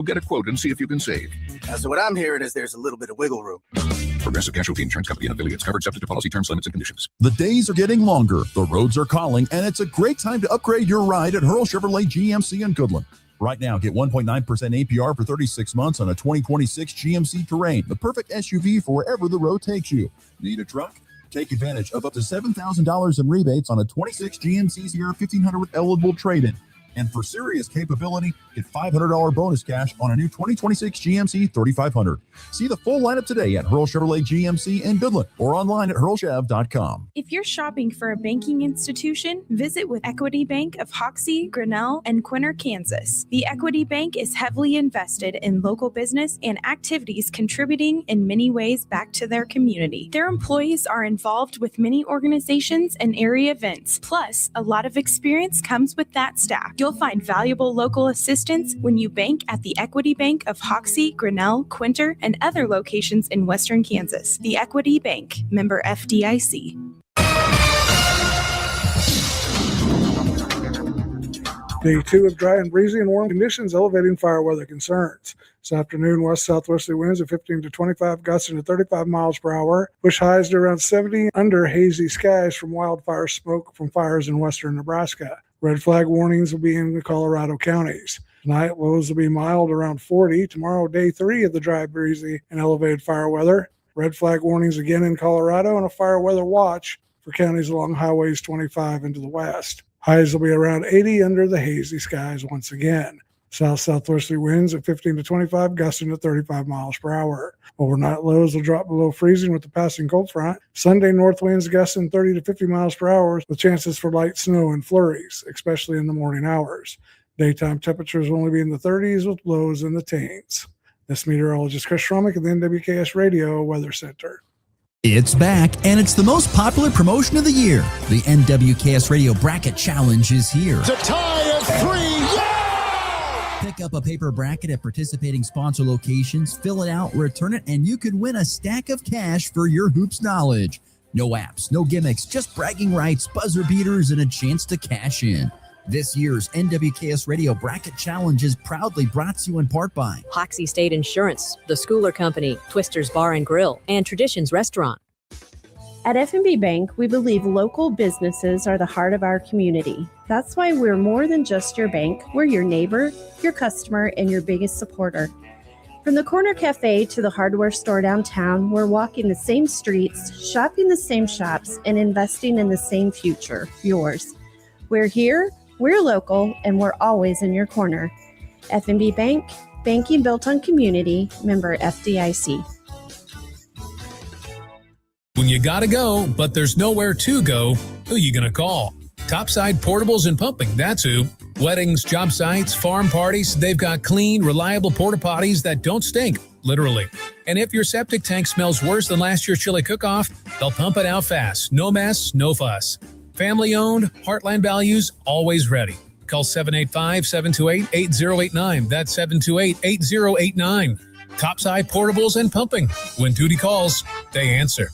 Get a quote and see if you can save. So what I'm hearing is there's a little bit of wiggle room. Progressive Casualty Insurance Company and affiliates. Covered subject to policy terms, limits, and conditions. The days are getting longer, the roads are calling, and it's a great time to upgrade your ride at Hurl Chevrolet GMC in Goodland. Right now, get 1.9% APR for 36 months on a 2026 GMC Terrain, the perfect SUV for wherever the road takes you. Need a truck? Take advantage of up to $7,000 in rebates on a 26 GMC Sierra 1500 with eligible trade-in. And for serious capability, get $500 bonus cash on a new 2026 GMC 3500. See the full lineup today at Hurl Chevrolet GMC in Goodland or online at hurlchev.com. If you're shopping for a banking institution, visit with Equity Bank of Hoxie, Grinnell, and Quinter, Kansas. The Equity Bank is heavily invested in local business and activities contributing in many ways back to their community. Their employees are involved with many organizations and area events. Plus, a lot of experience comes with that staff. You'll find valuable local assistance when you bank at the Equity Bank of Hoxie, Grinnell, Quinter, and other locations in Western Kansas. The Equity Bank, member FDIC. Day 2 of dry and breezy and warm conditions, elevating fire weather concerns. This afternoon, west-southwesterly winds at 15 to 25, gusting to 35 miles per hour. Push highs to around 70 under hazy skies from wildfire smoke from fires in western Nebraska. Red flag warnings will be in the Colorado counties. Tonight, lows will be mild around 40. Tomorrow, day 3 of the dry, breezy, and elevated fire weather. Red flag warnings again in Colorado and a fire weather watch for counties along highways 25 into the west. Highs will be around 80 under the hazy skies once again. South-southwesterly winds at 15 to 25, gusting to 35 miles per hour. Overnight lows will drop below freezing with the passing cold front. Sunday, north winds gusting 30 to 50 miles per hour with chances for light snow and flurries, especially in the morning hours. Daytime temperatures will only be in the 30s with lows in the teens. This meteorologist Chris Schromick at the NWKS Radio Weather Center. It's back, and it's the most popular promotion of the year. The NWKS Radio Bracket Challenge is here. It's a tie of 3. Yeah! Pick up a paper bracket at participating sponsor locations, fill it out, return it, and you could win a stack of cash for your hoops knowledge. No apps, no gimmicks, just bragging rights, buzzer beaters, and a chance to cash in. This year's NWKS Radio Bracket Challenge is proudly brought to you in part by Hoxie State Insurance, The Schooler Company, Twister's Bar and Grill, and Traditions Restaurant. At F&B Bank, we believe local businesses are the heart of our community. That's why we're more than just your bank. We're your neighbor, your customer, and your biggest supporter. From the corner cafe to the hardware store downtown, we're walking the same streets, shopping the same shops, and investing in the same future, yours. We're here, we're local, and we're always in your corner. F&B Bank, banking built on community, member FDIC. When you gotta go, but there's nowhere to go, who you gonna call? Topside Portables and Pumping, that's who. Weddings, job sites, farm parties, they've got clean, reliable porta potties that don't stink, literally. And if your septic tank smells worse than last year's chili cook-off, they'll pump it out fast. No mess, no fuss. Family owned, Heartland values, always ready. Call 785-728-8089. That's 728-8089. Topside Portables and Pumping. When duty calls, they answer.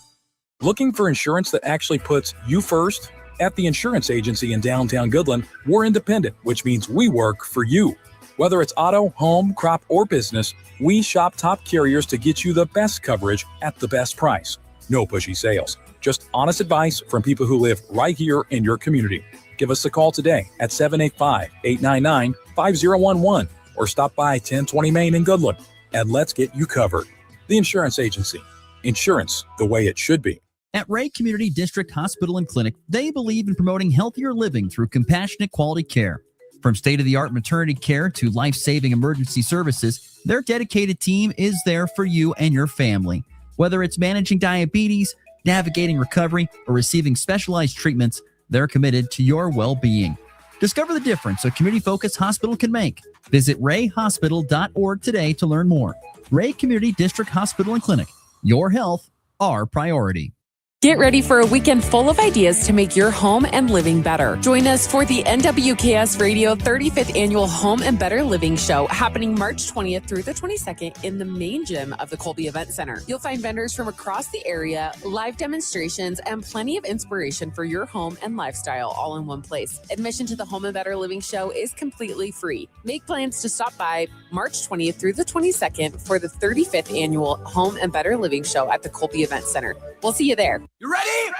Looking for insurance that actually puts you first? At the insurance agency in downtown Goodland, we're independent, which means we work for you. Whether it's auto, home, crop, or business, we shop top carriers to get you the best coverage at the best price. No pushy sales, just honest advice from people who live right here in your community. Give us a call today at 785-899-5011 or stop by 1020 Main in Goodland and let's get you covered. The Insurance Agency. Insurance the way it should be. At Ray Community District Hospital and Clinic, they believe in promoting healthier living through compassionate quality care. From state-of-the-art maternity care to life-saving emergency services, their dedicated team is there for you and your family. Whether it's managing diabetes, navigating recovery, or receiving specialized treatments, they're committed to your well-being. Discover the difference a community-focused hospital can make. Visit rayhospital.org today to learn more. Ray Community District Hospital and Clinic. Your health, our priority. Get ready for a weekend full of ideas to make your home and living better. Join us for the NWKS Radio 35th Annual Home and Better Living Show happening March 20th through the 22nd in the main gym of the Colby Event Center. You'll find vendors from across the area, live demonstrations, and plenty of inspiration for your home and lifestyle all in one place. Admission to the Home and Better Living Show is completely free. Make plans to stop by March 20th through the 22nd for the 35th Annual Home and Better Living Show at the Colby Event Center. We'll see you there. You ready? Ready?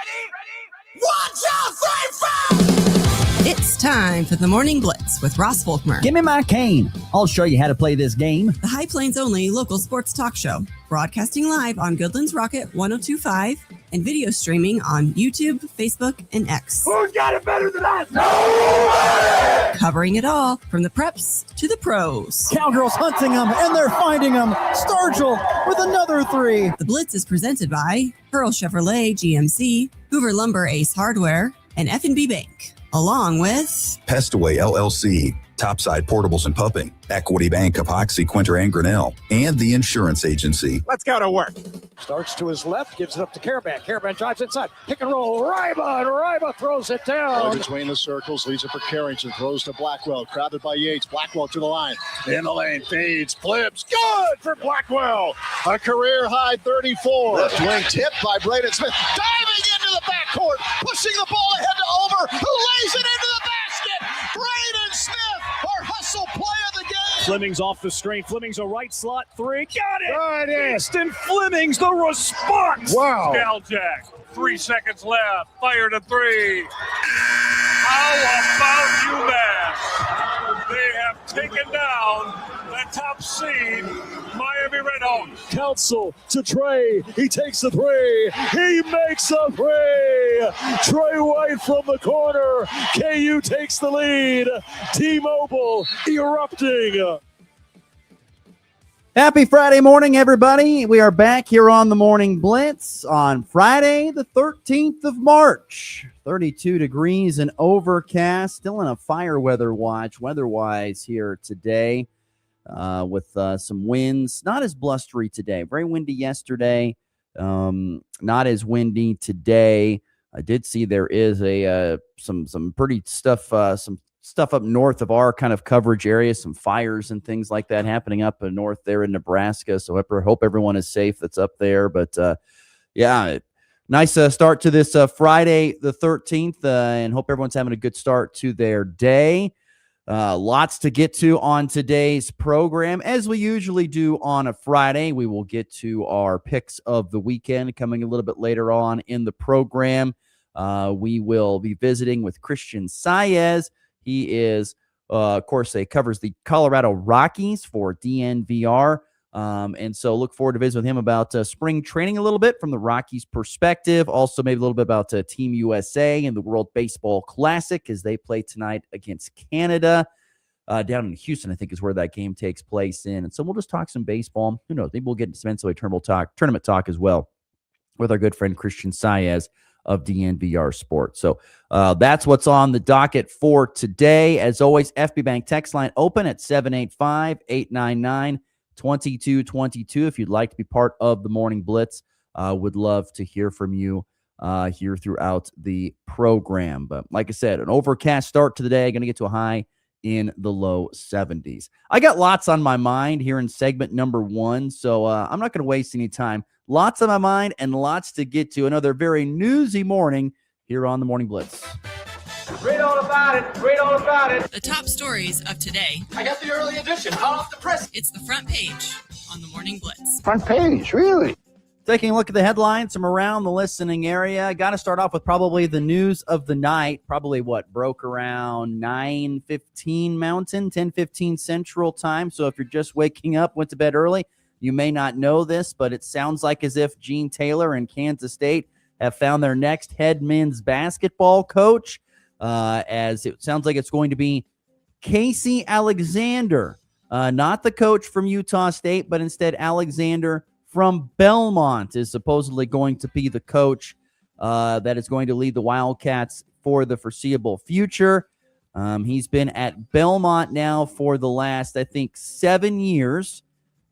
1, 2, 3, 4! It's time for the Morning Blitz with Ross Volkmer. Give me my cane. I'll show you how to play this game. The High Plains only local sports talk show, broadcasting live on Goodland's Rocket 102.5 and video streaming on YouTube, Facebook, and X. Who's got it better than us? Nobody! Covering it all from the preps to the pros. Cowgirls hunting them, and they're finding them. Sturgill with another 3. The Blitz is presented by Pearl Chevrolet GMC, Hoover Lumber Ace Hardware, and F&B Bank, along with Pestaway LLC, Topside Portables and Pumping, Equity Bank of Hoxie, Quinter and Grinnell, and the Insurance Agency. Let's go to work. Starts to his left, gives it up to Caravan. Caravan drives inside. Pick and roll. Ryba, and Ryba throws it down. Between the circles, leads it for Carrington. Throws to Blackwell. Crowded by Yates. Blackwell to the line. In the lane. Feeds. Flips. Good for Blackwell. A career-high 34. Left wing tipped by Braden Smith. Diving into the backcourt. Pushing the ball ahead to Over, who lays it into the basket. Braden Smith, our hustle play of the game. Fleming's off the screen. Fleming's a right slot 3. Got it! Easton Fleming's the response! Wow. Jack. 3 seconds left. Fired a 3. How about UMass? They have taken down the top seed, Miami Redhawks. Council to Trey. He takes the 3. He makes a 3. Trey White from the corner. KU takes the lead. T-Mobile erupting. Happy Friday morning, everybody. We are back here on the Morning Blitz on Friday, the 13th of March. 32 degrees and overcast. Still in a fire weather watch, weather-wise here today with some winds. Not as blustery today. Very windy yesterday. Not as windy today. I did see there is some pretty stuff, some stuff up north of our kind of coverage area, some fires and things like that happening up north there in Nebraska. So I hope everyone is safe that's up there. But yeah, nice start to this Friday the 13th, and hope everyone's having a good start to their day. Lots to get to on today's program. As we usually do on a Friday, we will get to our picks of the weekend coming a little bit later on in the program. We will be visiting with Christian Saez. He is, of course, covers the Colorado Rockies for DNVR. And so look forward to visiting with him about spring training a little bit from the Rockies' perspective. Also maybe a little bit about Team USA and the World Baseball Classic as they play tonight against Canada. Down in Houston, I think, is where that game takes place in. And so we'll just talk some baseball. Who knows? Maybe we'll get into some NCAA tournament talk as well with our good friend Christian Saez of DNVR Sports. So that's what's on the docket for today. As always, FB Bank text line open at 785-899-2222. If you'd like to be part of the Morning Blitz, would love to hear from you here throughout the program. But like I said, an overcast start to the day. Going to get to a high in the low 70s. I got lots on my mind here in segment number 1, so I'm not going to waste any time. Lots on my mind and lots to get to. Another very newsy morning here on the Morning Blitz. Read all about it. Read all about it. the top stories of today. I got the early edition, hot off the press. It's the front page on the Morning Blitz. Front page, really? Taking a look at the headlines from around the listening area. Got to start off with probably the news of the night. Probably what broke around 9:15 Mountain, 10:15 Central Time. So if you're just waking up, went to bed early, you may not know this, but it sounds like as if Gene Taylor and Kansas State have found their next head men's basketball coach, as it sounds like it's going to be Casey Alexander, not the coach from Utah State, but instead Alexander from Belmont is supposedly going to be the coach that is going to lead the Wildcats for the foreseeable future. He's been at Belmont now for the last, I think, 7 years.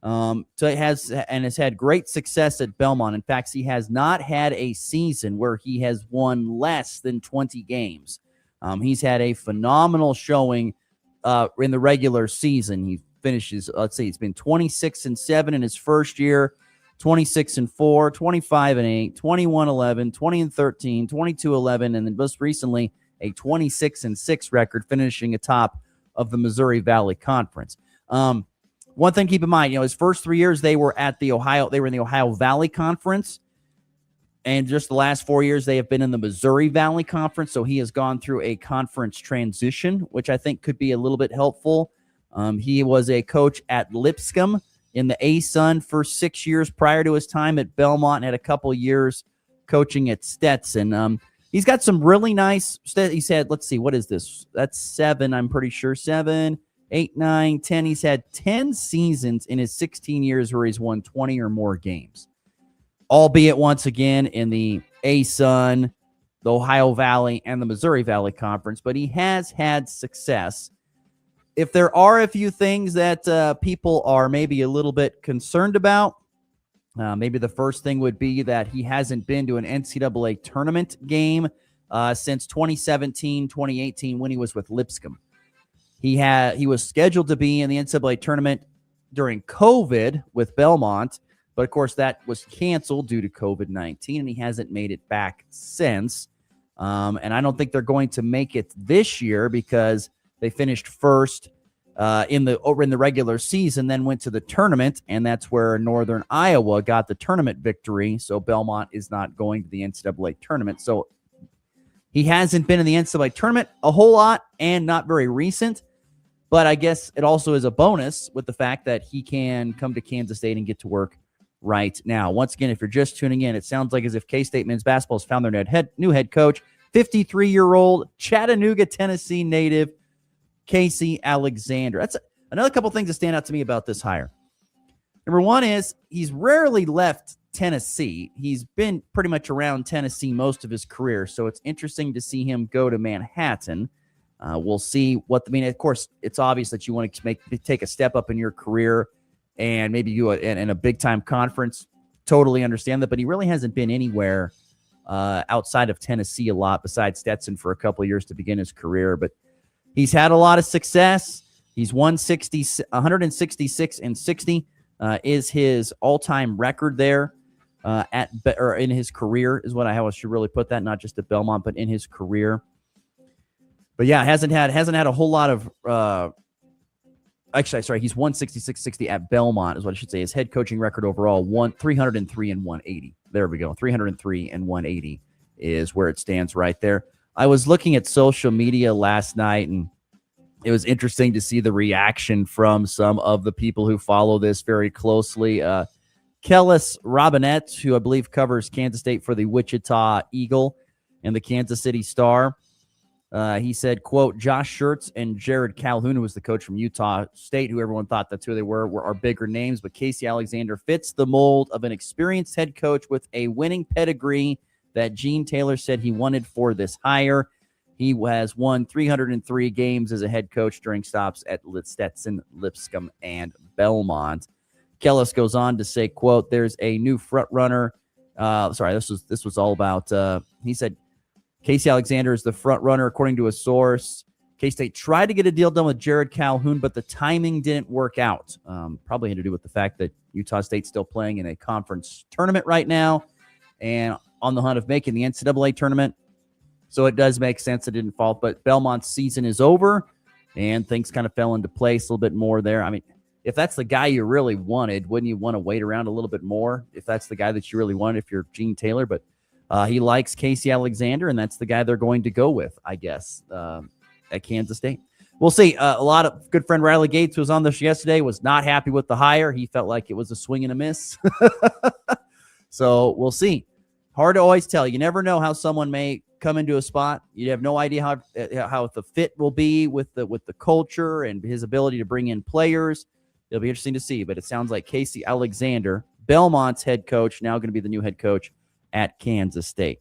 So has had great success at Belmont. In fact, he has not had a season where he has won less than 20 games. He's had a phenomenal showing in the regular season. He finishes, he's been 26-7 in his first year, 26-4, 25-8, 21-11, 20-13, 22-11, and then most recently a 26-6 record, finishing atop of the Missouri Valley Conference. One thing to keep in mind, his first 3 years they were in the Ohio Valley Conference, and just the last 4 years they have been in the Missouri Valley Conference. So he has gone through a conference transition, which I think could be a little bit helpful. He was a coach at Lipscomb in the ASUN for 6 years prior to his time at Belmont, and had a couple years coaching at Stetson. He's got some really nice. He said, let's see, what is this? That's 7. I'm pretty sure 7. 8, 9, 10. He's had 10 seasons in his 16 years where he's won 20 or more games, albeit once again in the ASUN, the Ohio Valley, and the Missouri Valley Conference. But he has had success. If there are a few things that people are maybe a little bit concerned about, maybe the first thing would be that he hasn't been to an NCAA tournament game since 2017, 2018 when he was with Lipscomb. He was scheduled to be in the NCAA tournament during COVID with Belmont, but of course that was canceled due to COVID-19, and he hasn't made it back since. And I don't think they're going to make it this year because they finished first in the regular season, then went to the tournament, and that's where Northern Iowa got the tournament victory. So Belmont is not going to the NCAA tournament. So he hasn't been in the NCAA tournament a whole lot and not very recent. But I guess it also is a bonus with the fact that he can come to Kansas State and get to work right now. Once again, if you're just tuning in, it sounds like as if K-State men's basketball has found their new head coach, 53-year-old Chattanooga, Tennessee native Casey Alexander. That's another couple things that stand out to me about this hire. Number one is he's rarely left Tennessee. He's been pretty much around Tennessee most of his career, so it's interesting to see him go to Manhattan. We'll see of course, it's obvious that you want to take a step up in your career and maybe do it in a big-time conference. Totally understand that, but he really hasn't been anywhere outside of Tennessee a lot besides Stetson for a couple of years to begin his career. But he's had a lot of success. He's won 166-60 is his all-time record there in his career is what I should really put that, not just at Belmont, but in his career. But yeah, hasn't had a whole lot of he's won 166-60 at Belmont is what I should say. His head coaching record overall 303 and 180. There we go. 303 and 180 is where it stands right there. I was looking at social media last night, and it was interesting to see the reaction from some of the people who follow this very closely. Kellis Robinette, who I believe covers Kansas State for the Wichita Eagle and the Kansas City Star, he said, quote, Josh Schertz and Jared Calhoun, who was the coach from Utah State, who everyone thought that's who they were our bigger names, but Casey Alexander fits the mold of an experienced head coach with a winning pedigree that Gene Taylor said he wanted for this hire. He has won 303 games as a head coach during stops at Stetson, Lipscomb, and Belmont. Kellis goes on to say, quote, there's a new front runner. This was all about, he said, Casey Alexander is the front runner, according to a source. K-State tried to get a deal done with Jared Calhoun, but the timing didn't work out. Probably had to do with the fact that Utah State's still playing in a conference tournament right now and on the hunt of making the NCAA tournament. So it does make sense it didn't fall. But Belmont's season is over, and things kind of fell into place a little bit more there. I mean, if that's the guy you really wanted, wouldn't you want to wait around a little bit more if that's the guy that you really wanted if you're Gene Taylor? But he likes Casey Alexander, and that's the guy they're going to go with, I guess, at Kansas State. We'll see. A lot of good friend Riley Gates, who was on this yesterday, was not happy with the hire. He felt like it was a swing and a miss. So we'll see. Hard to always tell. You never know how someone may come into a spot. You have no idea how the fit will be with the culture and his ability to bring in players. It'll be interesting to see. But it sounds like Casey Alexander, Belmont's head coach, now going to be the new head coach at Kansas State.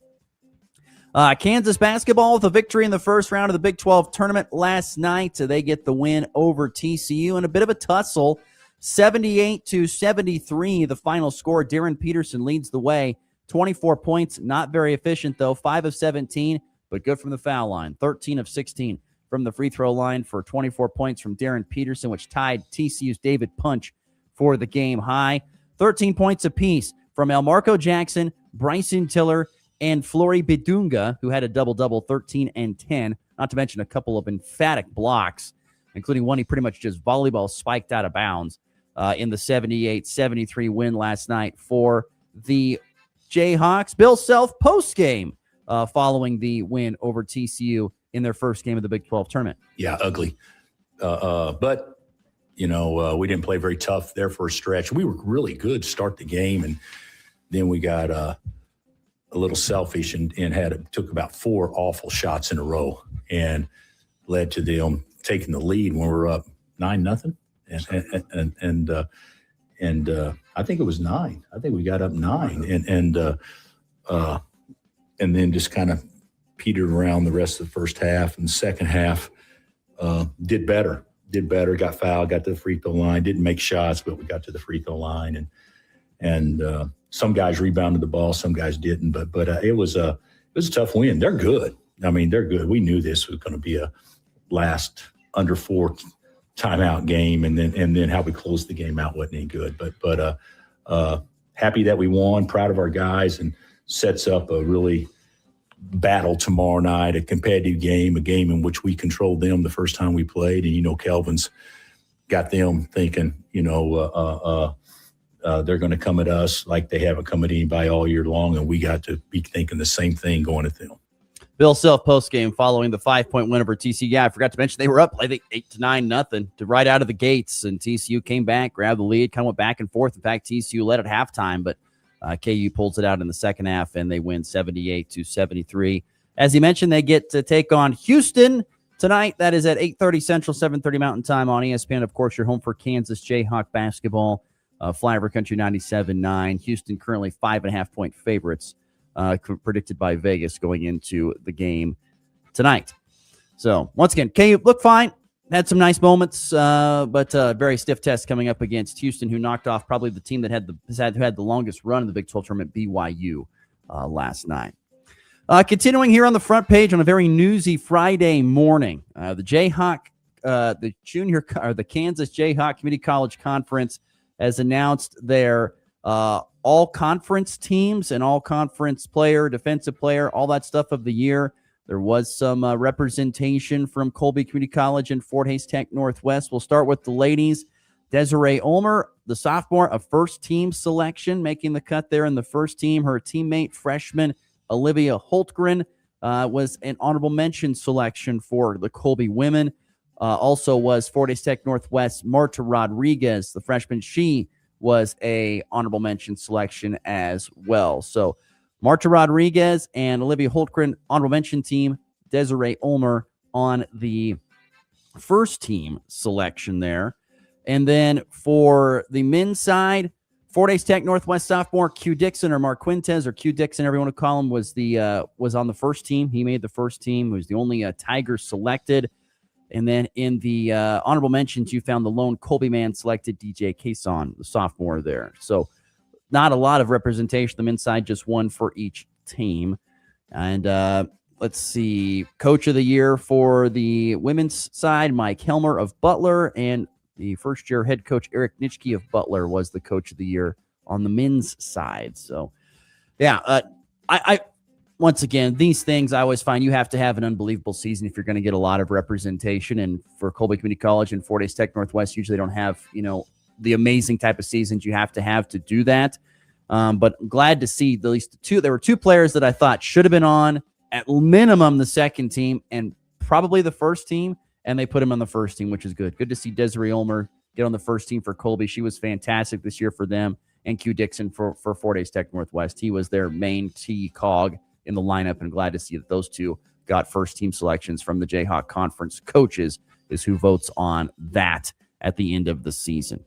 Kansas basketball with a victory in the first round of the Big 12 tournament last night. They get the win over TCU in a bit of a tussle. 78-73, the final score. Darren Peterson leads the way. 24 points, not very efficient, though. 5 of 17, but good from the foul line. 13 of 16 from the free throw line for 24 points from Darren Peterson, which tied TCU's David Punch for the game high. 13 points apiece from Elmarco Jackson, Bryson Tiller, and Flory Bidunga, who had a double-double, 13 and 10, not to mention a couple of emphatic blocks, including one he pretty much just volleyball spiked out of bounds in the 78-73 win last night for the Jayhawks. Bill Self post-game following the win over TCU in their first game of the Big 12 tournament. Yeah, ugly. But, we didn't play very tough there for a stretch. We were really good to start the game, and then we got a little selfish and took about 4 awful shots in a row and led to them taking the lead when we were up 9-0. And I think it was 9. I think we got up 9 and then just kind of petered around the rest of the first half, and the second half did better, got fouled, got to the free throw line, didn't make shots, but we got to the free throw line, and some guys rebounded the ball, some guys didn't, but it was a tough win. They're good. I mean, they're good. We knew this was going to be a last under 4 timeout game, and then how we closed the game out wasn't any good. But happy that we won, proud of our guys, and sets up a really battle tomorrow night, a competitive game, a game in which we controlled them the first time we played. And, Kelvin's got them thinking, they're going to come at us like they haven't come at anybody all year long, and we got to be thinking the same thing going at them. Bill Self post-game following the 5-point win over TCU. Yeah, I forgot to mention they were up, I think, 8-9 to right out of the gates, and TCU came back, grabbed the lead, kind of went back and forth. In fact, TCU led at halftime, but KU pulls it out in the second half, and they win 78-73. As he mentioned, they get to take on Houston tonight. That is at 8:30 Central, 7:30 Mountain Time on ESPN. Of course, you're home for Kansas Jayhawk basketball, Flyover Country 97-9. Houston currently 5.5-point favorites, predicted by Vegas going into the game tonight. So, once again, KU look fine. Had some nice moments, but very stiff test coming up against Houston, who knocked off probably the team that had the longest run in the Big 12 tournament, BYU, last night. Continuing here on the front page on a very newsy Friday morning, the Kansas Jayhawk Community College Conference has announced their all-conference teams and all-conference player, defensive player, all that stuff of the year. There was some representation from Colby Community College and Fort Hays Tech Northwest. We'll start with the ladies. Desiree Ulmer, the sophomore, a first-team selection, making the cut there in the first team. Her teammate, freshman Olivia Holtgren, was an honorable mention selection for the Colby women. Also was Fort Hays Tech Northwest Marta Rodriguez, the freshman. She was a honorable mention selection as well. So Marta Rodriguez and Olivia Holtgren, honorable mention team. Desiree Ulmer on the first team selection there. And then for the men's side, Fort Hays Tech Northwest sophomore Q Dixon, or Mark Quintez, or Q Dixon, everyone would call him, was on the first team. He made the first team. He was the only Tiger selected. And then in the honorable mentions, you found the lone Colby man selected, DJ Cason, the sophomore there. So not a lot of representation. The men's side, just one for each team. And let's see, coach of the year for the women's side, Mike Helmer of Butler, and the first-year head coach Eric Nitschke of Butler was the coach of the year on the men's side. So, yeah, I once again, these things I always find you have to have an unbelievable season if you're going to get a lot of representation. And for Colby Community College and Fort Hays Tech Northwest, usually don't have, the amazing type of seasons you have to do that. But I'm glad to see at least two. There were two players that I thought should have been on at minimum the second team and probably the first team, and they put him on the first team, which is good. Good to see Desiree Ulmer get on the first team for Colby. She was fantastic this year for them. And Q Dixon for Fort Hays Tech Northwest. He was their main key cog in the lineup, and glad to see that those two got first team selections from the Jayhawk Conference coaches, is who votes on that at the end of the season.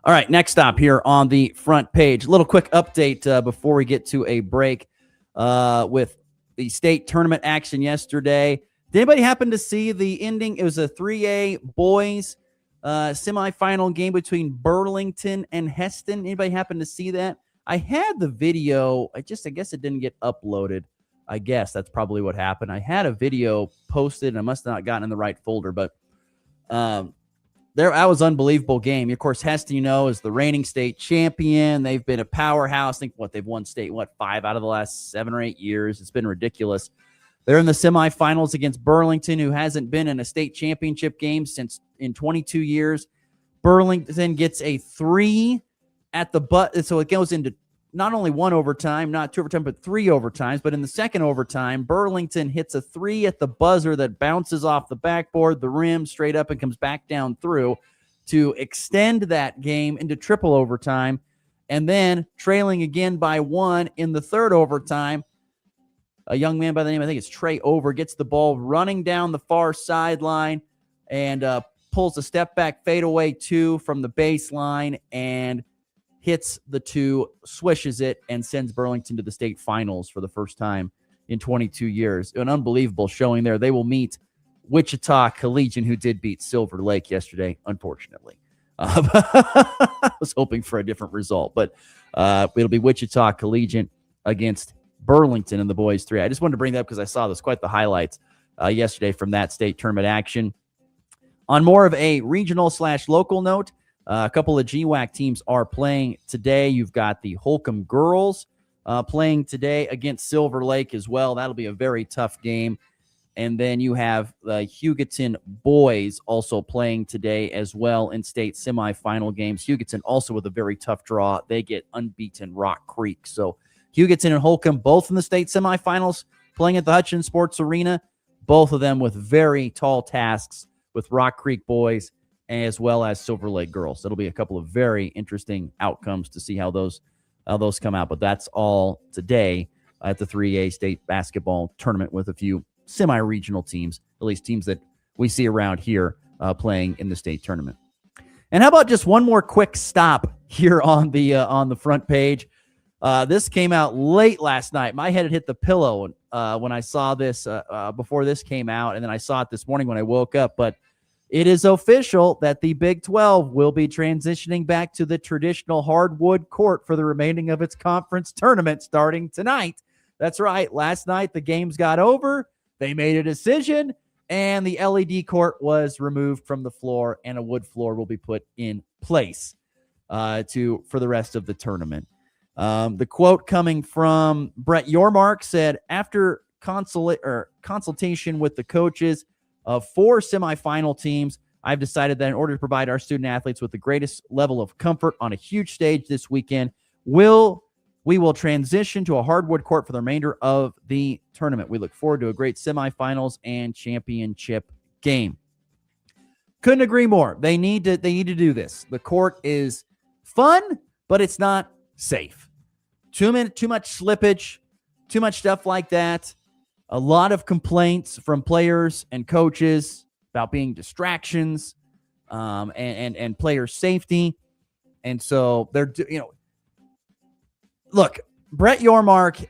All right, next stop here on the front page. A little quick update before we get to a break with the state tournament action yesterday. Did anybody happen to see the ending? It was a 3A boys semifinal game between Burlington and Heston. Anybody happen to see that? I had the video. I guess it didn't get uploaded. I guess that's probably what happened. I had a video posted, and I must have not gotten in the right folder, but that was an unbelievable game. Of course, Heston, is the reigning state champion. They've been a powerhouse. I think they've won state, 5 out of the last 7 or 8 years. It's been ridiculous. They're in the semifinals against Burlington, who hasn't been in a state championship game in 22 years. Burlington gets a 3 at the butt, so it goes into not only 1 overtime, not 2 overtime, but 3 overtimes. But in the second overtime, Burlington hits a 3 at the buzzer that bounces off the backboard, the rim, straight up, and comes back down through to extend that game into triple overtime. And then trailing again by 1 in the third overtime, a young man by the name, I think it's Trey Over, gets the ball running down the far sideline and pulls a step back fadeaway 2 from the baseline and hits the 2, swishes it, and sends Burlington to the state finals for the first time in 22 years. An unbelievable showing there. They will meet Wichita Collegiate, who did beat Silver Lake yesterday, unfortunately. I was hoping for a different result, but it'll be Wichita Collegiate against Burlington in the boys 3. I just wanted to bring that up because I saw this, quite the highlights yesterday from that state tournament action. On more of a regional/local note, a couple of GWAC teams are playing today. You've got the Holcomb girls playing today against Silver Lake as well. That'll be a very tough game. And then you have the Hugoton boys also playing today as well in state semifinal games. Hugoton also with a very tough draw. They get unbeaten Rock Creek. So Hugoton and Holcomb both in the state semifinals playing at the Hutchins Sports Arena. Both of them with very tall tasks with Rock Creek boys as well as Silver Lake girls. It'll be a couple of very interesting outcomes to see how those come out. But that's all today at the 3A state basketball tournament with a few semi-regional teams, at least teams that we see around here playing in the state tournament. And how about just one more quick stop here on the front page? This came out late last night. My head had hit the pillow when I saw this before this came out, and then I saw it this morning when I woke up. But it is official that the Big 12 will be transitioning back to the traditional hardwood court for the remaining of its conference tournament starting tonight. That's right. Last night, the games got over. They made a decision, and the LED court was removed from the floor, and a wood floor will be put in place for the rest of the tournament. The quote coming from Brett Yormark said, after consultation with the coaches of 4 semifinal teams, I've decided that in order to provide our student athletes with the greatest level of comfort on a huge stage this weekend, we will transition to a hardwood court for the remainder of the tournament. We look forward to a great semifinals and championship game. Couldn't agree more. They need to do this. The court is fun, but it's not safe. Too much slippage, too much stuff like that. A lot of complaints from players and coaches about being distractions and player safety. And so they're, look, Brett Yormark,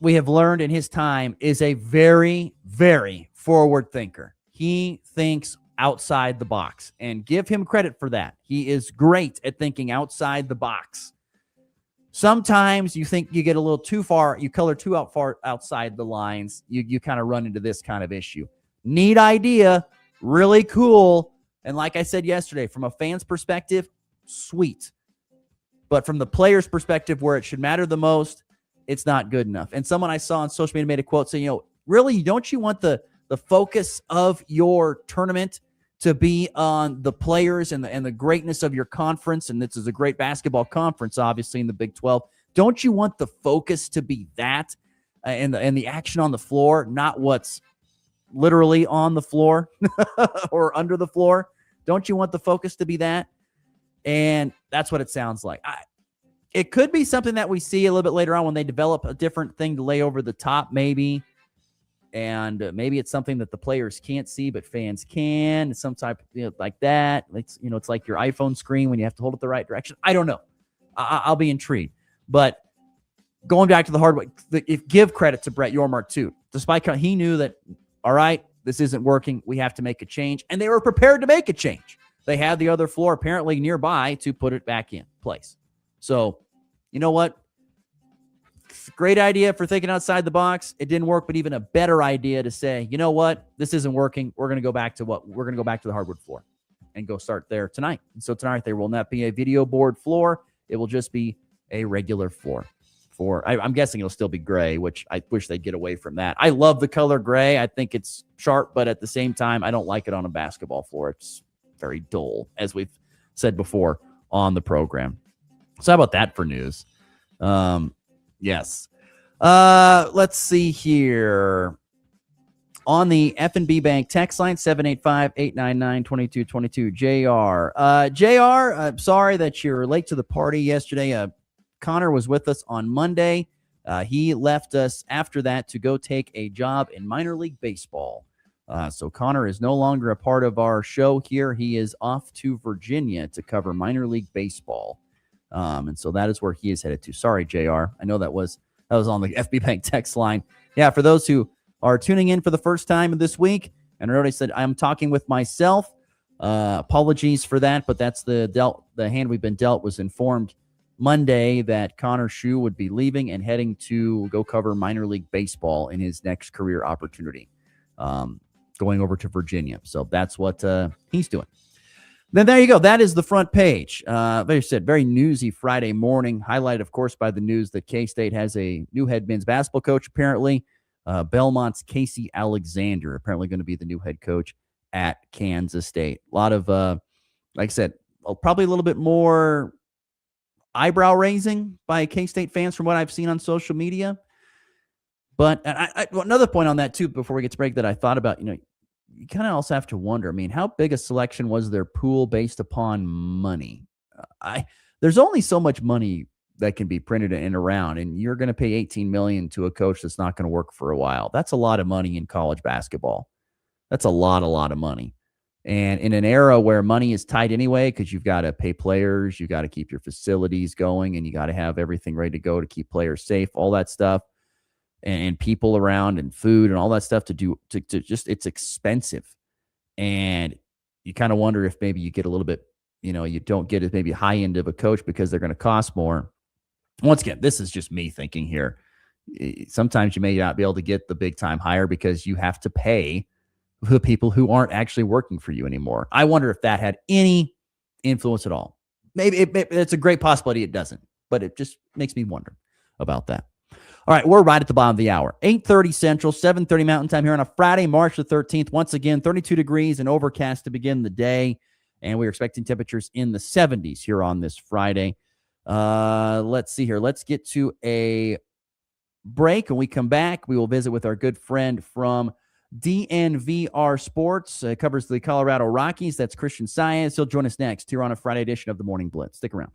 we have learned in his time, is a very, very forward thinker. He thinks outside the box, and give him credit for that. He is great at thinking outside the box. Sometimes you think you get a little too far, you color too far outside the lines, you kind of run into this kind of issue. Neat idea, really cool, and like I said yesterday, from a fan's perspective, sweet. But from the player's perspective, where it should matter the most, it's not good enough. And someone I saw on social media made a quote saying, really, don't you want the focus of your tournament to be on the players and the greatness of your conference? And this is a great basketball conference, obviously, in the Big 12. Don't you want the focus to be that and the action on the floor, not what's literally on the floor or under the floor? Don't you want the focus to be that? And that's what it sounds like. It could be something that we see a little bit later on when they develop a different thing to lay over the top, maybe. And maybe it's something that the players can't see, but fans can. Some type, like that. It's like your iPhone screen when you have to hold it the right direction. I don't know. I'll be intrigued. But going back to the hard way, give credit to Brett Yormark too. Despite he knew that, all right, this isn't working. We have to make a change, and they were prepared to make a change. they had the other floor apparently nearby to put it back in place. So, you know what? Great idea for thinking outside the box. It didn't work, but even a better idea to say, you know what? This isn't working. We're going to go back to the hardwood floor and go start there tonight. And so tonight there will not be a video board floor. It will just be a regular floor. I'm guessing it'll still be gray, which I wish they'd get away from that. I love the color gray. I think it's sharp, but at the same time, I don't like it on a basketball floor. It's very dull, as we've said before on the program. So how about that for news? Yes. Let's see here. On the F&B Bank text line, 785-899-2222. JR, I'm sorry that you're late to the party yesterday. Connor was with us on Monday. He left us after that to go take a job in minor league baseball. So Connor is no longer a part of our show here. He is off to Virginia to cover minor league baseball. And so that is where he is headed to. Sorry, JR. I know that was on the FB Bank text line. Yeah, for those who are tuning in for the first time this week, and I already said I'm talking with myself. Apologies for that, but that's the hand we've been dealt. Was informed Monday that Connor Shue would be leaving and heading to go cover minor league baseball in his next career opportunity, going over to Virginia. So that's what he's doing. Then there you go. That is the front page. Like I said, very newsy Friday morning, highlighted, of course, by the news that K-State has a new head men's basketball coach, apparently. Belmont's Casey Alexander, apparently going to be the new head coach at Kansas State. A lot of, like I said, probably a little bit more eyebrow raising by K-State fans from what I've seen on social media. But another point on that too, before we get to break, that I thought about, you kind of also have to wonder, how big a selection was their pool based upon money? There's only so much money that can be printed and around, and you're going to pay $18 million to a coach that's not going to work for a while. That's a lot of money in college basketball. That's a lot of money. And in an era where money is tight anyway, because you've got to pay players, you got to keep your facilities going, and you got to have everything ready to go to keep players safe, all that stuff, and people around and food and all that stuff to just, it's expensive. And you kind of wonder if maybe you get a little bit, you don't get as maybe high end of a coach because they're going to cost more. Once again, this is just me thinking here. Sometimes you may not be able to get the big time hire because you have to pay the people who aren't actually working for you anymore. I wonder if that had any influence at all. Maybe it's a great possibility it doesn't, but it just makes me wonder about that. All right, we're right at the bottom of the hour. 8:30 Central, 7:30 Mountain Time here on a Friday, March the 13th. Once again, 32 degrees and overcast to begin the day, and we're expecting temperatures in the 70s here on this Friday. Let's see here. Let's get to a break. When we come back, we will visit with our good friend from DNVR Sports. Covers the Colorado Rockies. That's Christian Science. He'll join us next here on a Friday edition of the Morning Blitz. Stick around.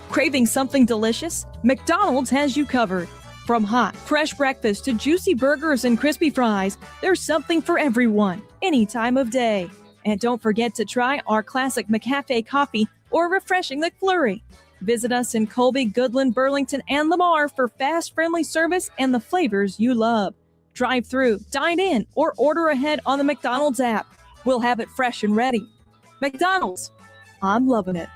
Craving something delicious? McDonald's has you covered. From hot, fresh breakfast to juicy burgers and crispy fries, there's something for everyone, any time of day. And don't forget to try our classic McCafe coffee or refreshing McFlurry. Visit us in Colby, Goodland, Burlington, and Lamar for fast, friendly service and the flavors you love. Drive through, dine in, or order ahead on the McDonald's app. We'll have it fresh and ready. McDonald's, I'm loving it.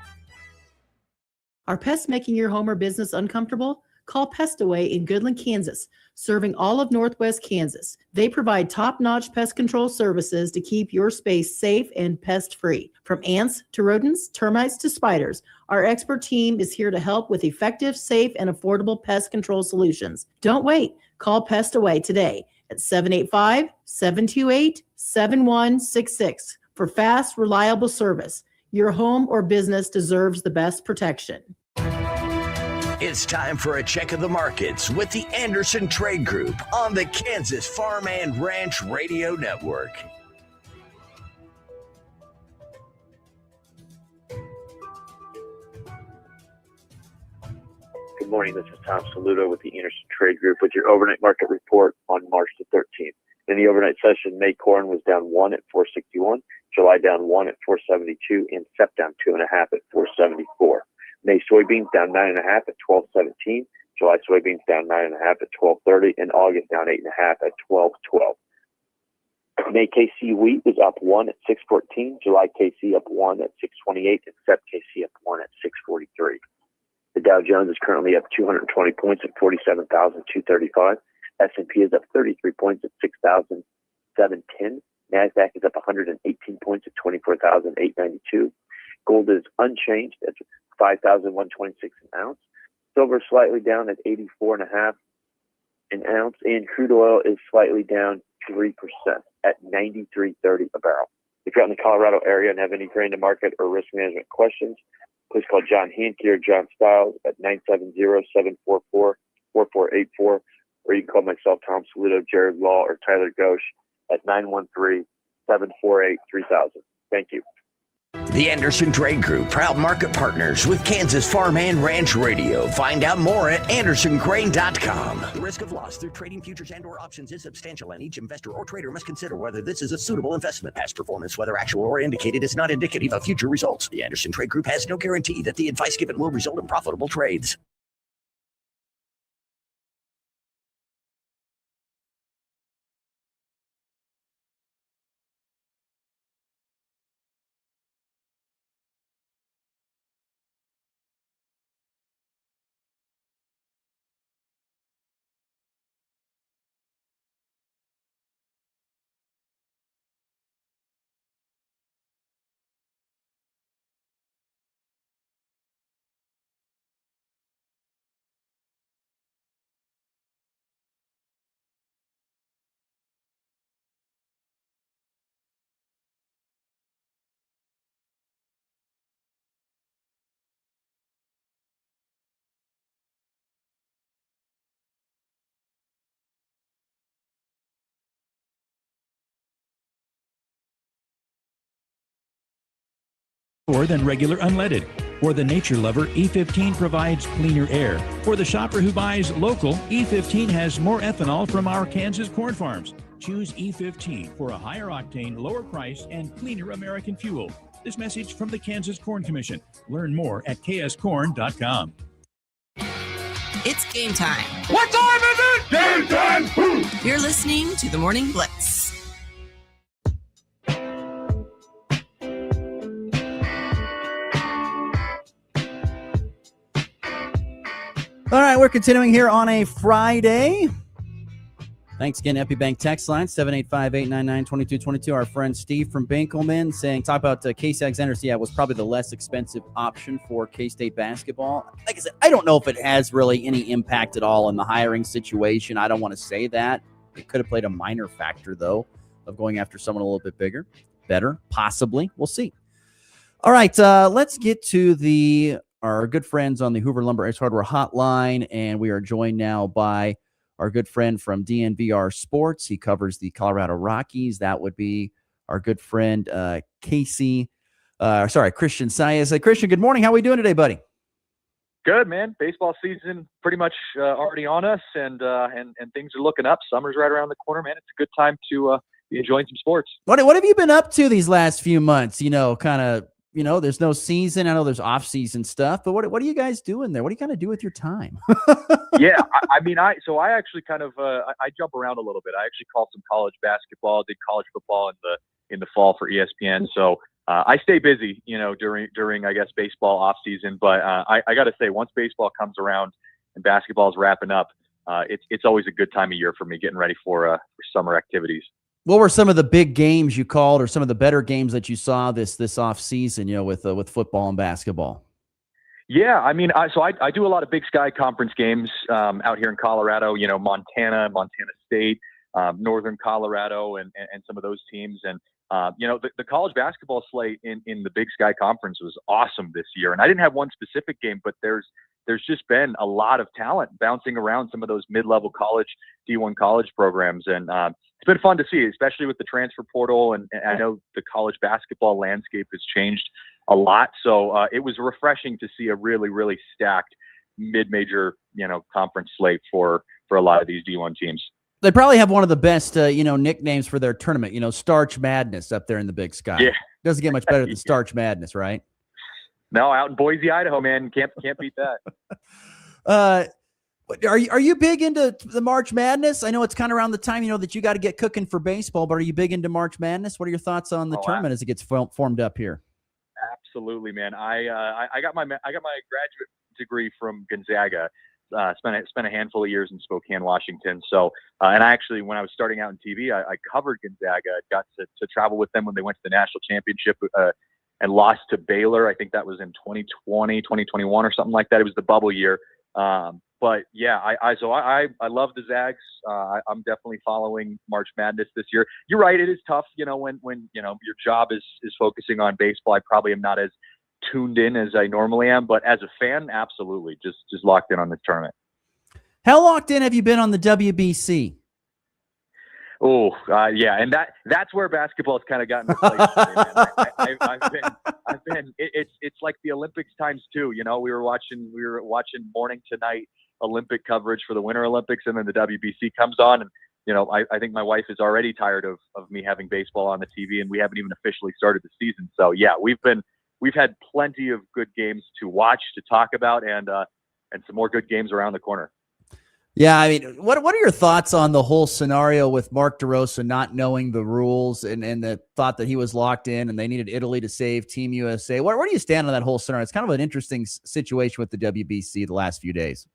Are pests making your home or business uncomfortable? Call Pest Away in Goodland, Kansas, serving all of Northwest Kansas. They provide top-notch pest control services to keep your space safe and pest-free. From ants to rodents, termites to spiders, our expert team is here to help with effective, safe, and affordable pest control solutions. Don't wait. Call Pest Away today at 785-728-7166 for fast, reliable service. Your home or business deserves the best protection. It's time for a check of the markets with the Anderson Trade Group on the Kansas Farm and Ranch Radio Network. Good morning. This is Tom Saludo with the Anderson Trade Group with your overnight market report on March the 13th. In the overnight session, May corn was down 1 at 461, July down 1 at 472, and Sep down 2.5 at 474. May soybeans down 9.5 at 12.17, July soybeans down 9.5 at 12.30, and August down 8.5 at 12.12. May KC wheat is up 1 at 6.14. July KC up 1 at 6.28. And Feb KC up 1 at 6.43. The Dow Jones is currently up 220 points at 47,235. S&P is up 33 points at 6,710. NASDAQ is up 118 points at 24,892. Gold is unchanged at 5,126 an ounce. Silver slightly down at 84.5 an ounce, and crude oil is slightly down 3% at 93.30 a barrel. If you're out in the Colorado area and have any grain to market or risk management questions, please call John Hankey or John Stiles at 970-744-4484, or you can call myself, Tom Saluto, Jared Law, or Tyler Ghosh at 913-748-3000. Thank you. The Anderson Trade Group, proud market partners with Kansas Farm and Ranch Radio. Find out more at andersongrain.com. The risk of loss through trading futures and or options is substantial, and each investor or trader must consider whether this is a suitable investment. Past performance, whether actual or indicated, is not indicative of future results. The Anderson Trade Group has no guarantee that the advice given will result in profitable trades. More than regular unleaded. For the nature lover, E15 provides cleaner air. For the shopper who buys local, E15 has more ethanol from our Kansas corn farms. Choose E15 for a higher octane, lower price, and cleaner American fuel. This message from the Kansas Corn Commission. Learn more at kscorn.com. It's game time. What time is it? Game time! You're listening to the Morning Blitz. All right, we're continuing here on a Friday. Thanks again, EpiBank text line, 785-899-2222. Our friend Steve from Binkelman saying, talk about Casey Alexander. Yeah, it was probably the less expensive option for K-State basketball. Like I said, I don't know if it has really any impact at all in the hiring situation. I don't want to say that. It could have played a minor factor, though, of going after someone a little bit bigger, better, possibly. We'll see. All right, let's get to our good friends on the Hoover Lumber Ice Hardware Hotline, and we are joined now by our good friend from DNVR Sports. He covers the Colorado Rockies. That would be our good friend Christian Saez. Christian, good morning. How are we doing today, buddy? Good, man. Baseball season pretty much already on us, and things are looking up. Summer's right around the corner, man. It's a good time to be enjoying some sports. What have you been up to these last few months? There's no season. I know there's off-season stuff, but what are you guys doing there? What do you kind of do with your time? Yeah, I actually kind of I jump around a little bit. I actually called some college basketball, did college football in the fall for ESPN. So I stay busy, during I guess baseball off season. But I got to say, once baseball comes around and basketball's wrapping up, it's always a good time of year for me, getting ready for summer activities. What were some of the big games you called, or some of the better games that you saw this off season, with football and basketball? Yeah, I do a lot of Big Sky Conference games out here in Colorado. Montana State, Northern Colorado, and some of those teams. And the college basketball slate in the Big Sky Conference was awesome this year. And I didn't have one specific game, but there's just been a lot of talent bouncing around some of those mid-level college, D1 college programs. And it's been fun to see, especially with the transfer portal. And I know the college basketball landscape has changed a lot. So it was refreshing to see a really, really stacked mid-major, conference slate for a lot of these D1 teams. They probably have one of the best, nicknames for their tournament, Starch Madness up there in the Big Sky. Yeah. Doesn't get much better than Starch Madness, right? No, out in Boise, Idaho, man. Can't beat that. Are you big into the March Madness? I know it's kind of around the time, that you got to get cooking for baseball, but are you big into March Madness? What are your thoughts on the tournament as it gets formed up here? Absolutely, man. I got my graduate degree from Gonzaga. Spent a handful of years in Spokane, Washington. So, and I actually, when I was starting out in TV, I covered Gonzaga. I got to travel with them when they went to the national championship and lost to Baylor. I think that was in 2020, 2021 or something like that. It was the bubble year. But yeah, I love the Zags. I'm definitely following March Madness this year. You're right. It is tough, when your job is focusing on baseball. I probably am not as tuned in as I normally am, but as a fan, absolutely just locked in on this tournament. How locked in have you been on the WBC? Oh, yeah, and that's where basketball's kind of gotten replaced. I've been. It's like the Olympics times two. We were watching morning to night Olympic coverage for the Winter Olympics, and then the WBC comes on, and I think my wife is already tired of me having baseball on the TV, and we haven't even officially started the season. So yeah, we've had plenty of good games to watch, to talk about, and some more good games around the corner. Yeah, I mean, what are your thoughts on the whole scenario with Mark DeRosa not knowing the rules and the thought that he was locked in and they needed Italy to save Team USA? Where do you stand on that whole scenario? It's kind of an interesting situation with the WBC the last few days.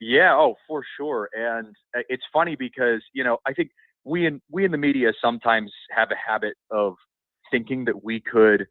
Yeah, for sure. And it's funny because, I think we in the media sometimes have a habit of thinking that we could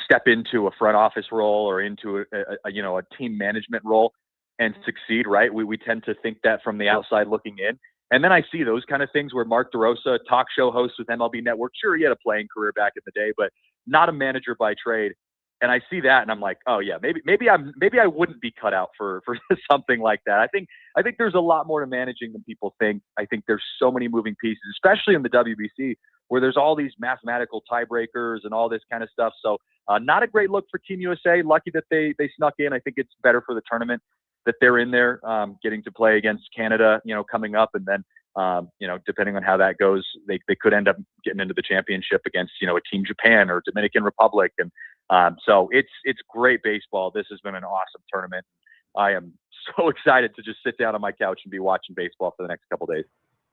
step into a front office role or into a team management role and succeed, right? We tend to think that from the outside looking in. And then I see those kind of things where Mark DeRosa, talk show host with MLB Network, sure, he had a playing career back in the day, but not a manager by trade. And I see that and I'm like, oh yeah, maybe I wouldn't be cut out for something like that. I think there's a lot more to managing than people think. I think there's so many moving pieces, especially in the WBC, where there's all these mathematical tiebreakers and all this kind of stuff. So not a great look for Team USA. Lucky that they snuck in. I think it's better for the tournament that they're in there, getting to play against Canada, coming up. And then, depending on how that goes, they could end up getting into the championship against, a Team Japan or Dominican Republic. And so it's great baseball. This has been an awesome tournament. I am so excited to just sit down on my couch and be watching baseball for the next couple of days.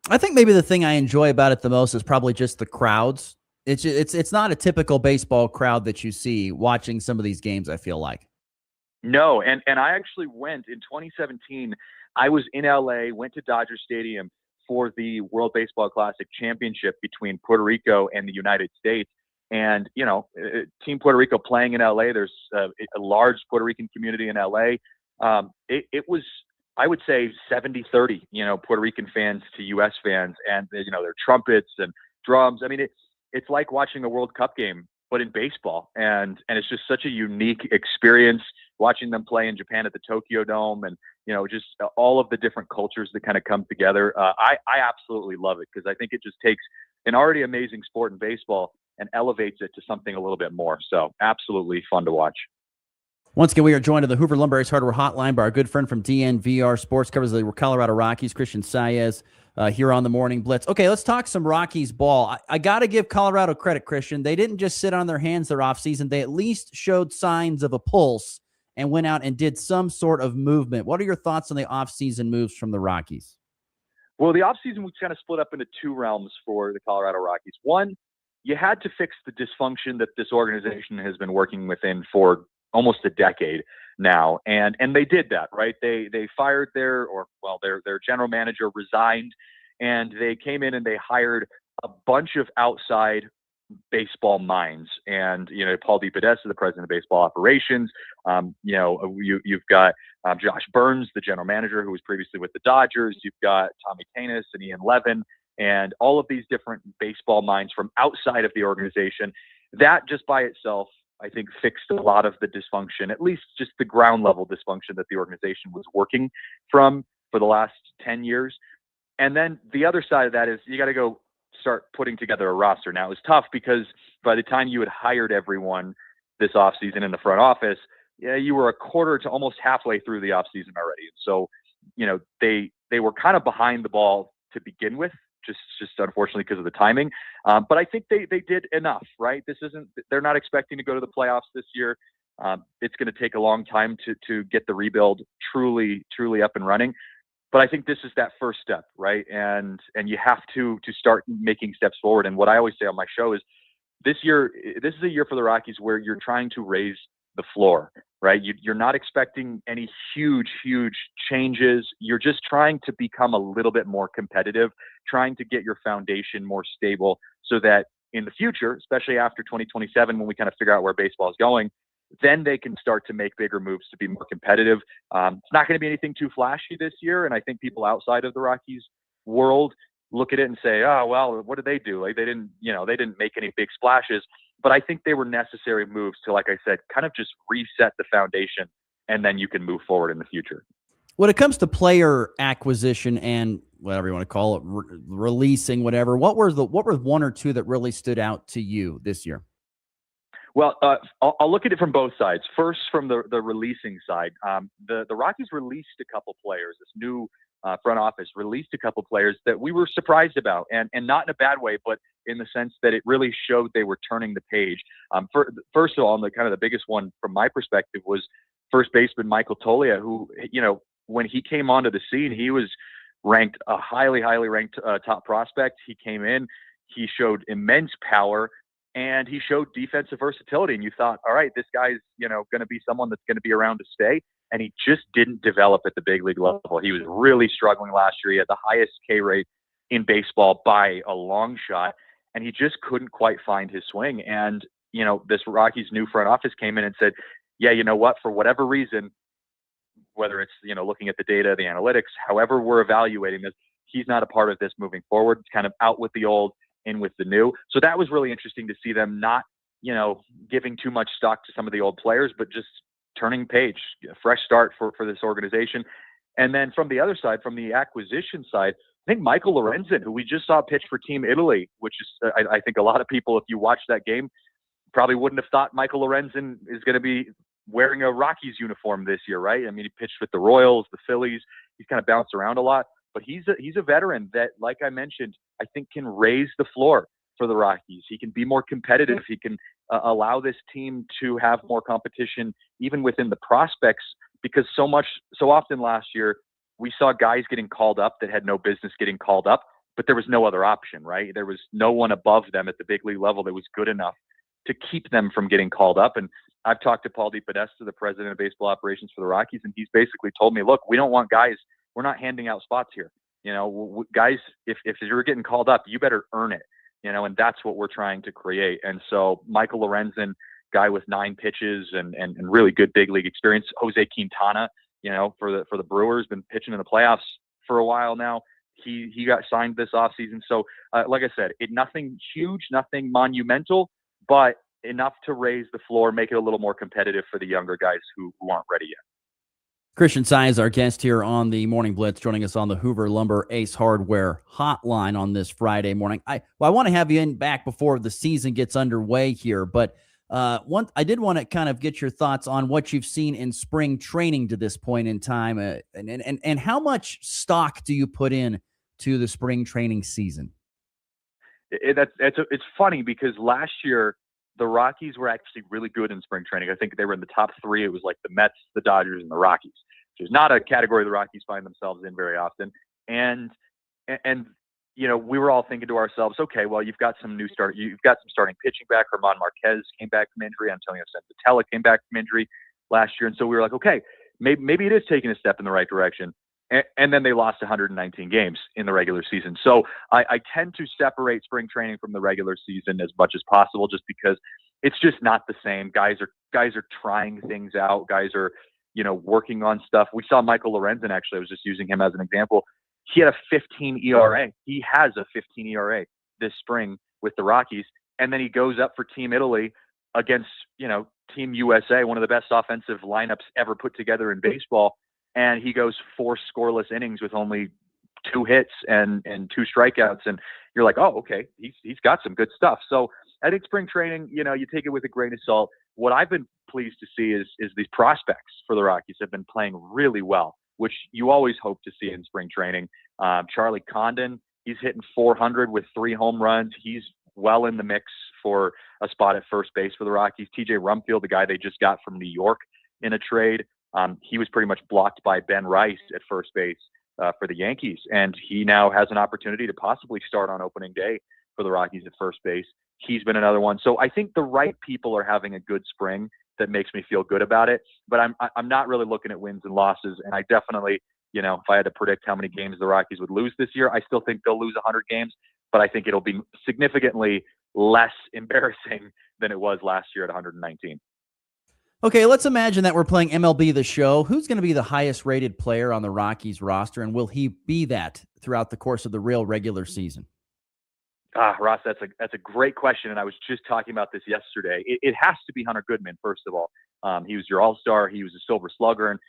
I think maybe the thing I enjoy about it the most is probably just the crowds. It's not a typical baseball crowd that you see watching some of these games, I feel like. No, and I actually went in 2017. I was in LA, went to Dodger Stadium for the World Baseball Classic Championship between Puerto Rico and the United States. And, Team Puerto Rico playing in LA, there's a large Puerto Rican community in LA. It was, I would say, 70-30, Puerto Rican fans to U.S. fans, and, their trumpets and drums. I mean, it's like watching a World Cup game, but in baseball. And it's just such a unique experience watching them play in Japan at the Tokyo Dome, and, just all of the different cultures that kind of come together. I absolutely love it because I think it just takes an already amazing sport in baseball and elevates it to something a little bit more. So absolutely fun to watch. Once again, we are joined on the Hoover Lumber's Hardware Hotline by our good friend from DNVR Sports, covers the Colorado Rockies, Christian Saez, here on the Morning Blitz. Okay, let's talk some Rockies ball. I got to give Colorado credit, Christian. They didn't just sit on their hands their offseason. They at least showed signs of a pulse and went out and did some sort of movement. What are your thoughts on the offseason moves from the Rockies? Well, the offseason was kind of split up into two realms for the Colorado Rockies. One, you had to fix the dysfunction that this organization has been working within for almost a decade now. And they did that, right? They fired their general manager resigned, and they came in and they hired a bunch of outside baseball minds. And, Paul DePodesta, the president of baseball operations, you've got Josh Burns, the general manager who was previously with the Dodgers. You've got Tommy Tanis and Ian Levin, and all of these different baseball minds from outside of the organization. That just by itself, I think, fixed a lot of the dysfunction, at least just the ground level dysfunction that the organization was working from for the last 10 years. And then the other side of that is you got to go start putting together a roster. Now, it was tough because by the time you had hired everyone this offseason in the front office, you were a quarter to almost halfway through the offseason already. So, they were kind of behind the ball to begin with, just unfortunately because of the timing. But I think they did enough, right? They're not expecting to go to the playoffs this year. It's going to take a long time to get the rebuild truly up and running. but I think this is that first step, right? And you have to start making steps forward. And what I always say on my show is this is a year for the Rockies where you're trying to raise the floor, right? You're not expecting any huge changes. You're just trying to become a little bit more competitive, trying to get your foundation more stable so that in the future, especially after 2027, when we kind of figure out where baseball is going, then they can start to make bigger moves to be more competitive. It's not going to be anything too flashy this year. And I think people outside of the Rockies world look at it and say, oh, well, what did they do? Like they didn't make any big splashes, but I think they were necessary moves to, like I said, kind of just reset the foundation, and then you can move forward in the future. When it comes to player acquisition and whatever you want to call it, releasing, whatever, what were one or two that really stood out to you this year? Well, I'll look at it from both sides. First, from the releasing side, the Rockies released a couple players. This new front office released a couple players that we were surprised about, and not in a bad way, but in the sense that it really showed they were turning the page. First of all, the biggest one from my perspective was first baseman Michael Toglia, who, when he came onto the scene, he was ranked a highly ranked top prospect. He came in, he showed immense power, and he showed defensive versatility. And you thought, all right, this guy's, going to be someone that's going to be around to stay. And he just didn't develop at the big league level. He was really struggling last year. He had the highest K rate in baseball by a long shot, and he just couldn't quite find his swing. And, this Rockies new front office came in and said, yeah, you know what, for whatever reason, whether it's, looking at the data, the analytics, however we're evaluating this, he's not a part of this moving forward. It's kind of out with the old, in with the new. So that was really interesting to see them not, giving too much stock to some of the old players, but just turning page, a fresh start for this organization. And then from the other side, from the acquisition side, I think Michael Lorenzen, who we just saw pitch for Team Italy, which is, I think a lot of people, if you watch that game, probably wouldn't have thought Michael Lorenzen is going to be wearing a Rockies uniform this year, right? I mean, he pitched with the Royals, the Phillies. He's kind of bounced around a lot, but he's a veteran that, like I mentioned, I think can raise the floor for the Rockies. He can be more competitive. He can allow this team to have more competition, even within the prospects, because so often last year, we saw guys getting called up that had no business getting called up, but there was no other option, right? There was no one above them at the big league level that was good enough to keep them from getting called up. And I've talked to Paul DePodesta, the president of baseball operations for the Rockies, and he's basically told me, look, we don't want guys, we're not handing out spots here. Guys, if you're getting called up, you better earn it, and that's what we're trying to create. And so Michael Lorenzen, guy with 9 pitches and really good big league experience. Jose Quintana, for the Brewers, been pitching in the playoffs for a while now. He got signed this offseason. So like I said, nothing huge, nothing monumental, but enough to raise the floor, make it a little more competitive for the younger guys who aren't ready yet. Christian Tsai is our guest here on the Morning Blitz, joining us on the Hoover Lumber Ace Hardware hotline on this Friday morning. I want to have you in back before the season gets underway here, but I did want to kind of get your thoughts on what you've seen in spring training to this point in time, and how much stock do you put in to the spring training season? It's funny because last year the Rockies were actually really good in spring training. I think they were in the top 3. It was like the Mets, the Dodgers, and the Rockies, which is not a category the Rockies find themselves in very often. And we were all thinking to ourselves, okay, well, you've got some starting pitching back. German Marquez came back from injury. Antonio Senzatella came back from injury last year. And so we were like, okay, maybe it is taking a step in the right direction. And then they lost 119 games in the regular season. So I tend to separate spring training from the regular season as much as possible, just because it's just not the same. Guys are trying things out. Guys are, working on stuff. We saw Michael Lorenzen, actually, I was just using him as an example. He had a 15 ERA. He has a 15 ERA this spring with the Rockies. And then he goes up for Team Italy against, Team USA, one of the best offensive lineups ever put together in baseball. And he goes 4 scoreless innings with only 2 hits and 2 strikeouts. And you're like, oh, okay, he's got some good stuff. So I think spring training, you take it with a grain of salt. What I've been pleased to see is these prospects for the Rockies have been playing really well, which you always hope to see in spring training. Charlie Condon, he's hitting 400 with 3 home runs. He's well in the mix for a spot at first base for the Rockies. TJ Rumfield, the guy they just got from New York in a trade, he was pretty much blocked by Ben Rice at first base for the Yankees, and he now has an opportunity to possibly start on opening day for the Rockies at first base. He's been another one. So I think the right people are having a good spring that makes me feel good about it. But I'm not really looking at wins and losses, and I definitely, if I had to predict how many games the Rockies would lose this year, I still think they'll lose 100 games, but I think it'll be significantly less embarrassing than it was last year at 119. Okay, let's imagine that we're playing MLB The Show. Who's going to be the highest rated player on the Rockies roster, and will he be that throughout the course of the real regular season? Ross, that's a great question, and I was just talking about this yesterday. It has to be Hunter Goodman, first of all. He was your All-Star. He was a Silver Slugger, and